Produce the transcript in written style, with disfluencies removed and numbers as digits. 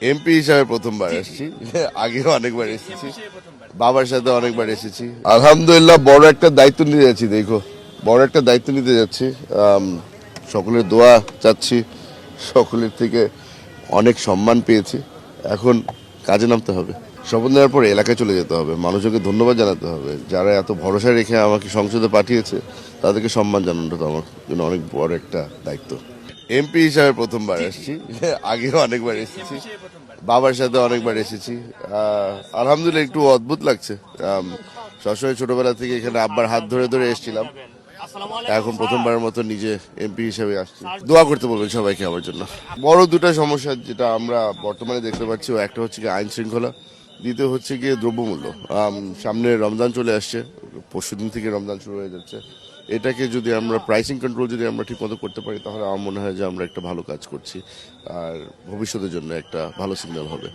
MP হিসাবে প্রথমবার আসছি, আগেও অনেকবার এসেছি, বাবার সাথে অনেকবার এসেছি। আলহামদুলিল্লাহ বড় একটা দায়িত্ব নিতে যাচ্ছি। দেখো, বড় একটা দায়িত্ব নিতে যাচ্ছি। সকলের দোয়া চাচ্ছি, সকলের থেকে অনেক সম্মান পেয়েছি। এখন কাজে নামতে হবে। শপথ নেওয়ার পরে এলাকায় চলে যেতে হবে, মানুষকে ধন্যবাদ জানাতে হবে। যারা এত ভরসা রেখে আমাকে সংসদে পাঠিয়েছে তাদেরকে সম্মান জানানোটা তো আমার জন্য অনেক বড় একটা দায়িত্ব। এমপি হিসাবে প্রথমবার আসছি, আগেও অনেকবার এসেছি, বাবার সাথে অনেকবার এসেছি। আলহামদুলিল্লাহ একটু অদ্ভুত লাগছে। সবসময় ছোটবেলা থেকে এখানে আব্বার হাত ধরে ধরে এসেছিলাম, এখন প্রথমবারের মতো নিজে এমপি হিসেবে আসছি। দোয়া করতে বলবেন সবাইকে আমার জন্য। বড় দুটা সমস্যা যেটা আমরা বর্তমানে দেখতে পাচ্ছি, ও একটা হচ্ছে কি আইন শৃঙ্খলা, দ্বিতীয় হচ্ছে গিয়ে দ্রব্যমূল্য। সামনে রমজান চলে আসছে, পরশুদিন থেকে রমজান শুরু হয়ে যাচ্ছে। এটাকে যদি আমরা প্রাইসিং কন্ট্রোল যদি আমরা ঠিকমতো করতে পারি, তাহলে আমার মনে হয় যে আমরা একটা ভালো কাজ করছি, আর ভবিষ্যতের জন্য একটা ভালো সিগন্যাল হবে।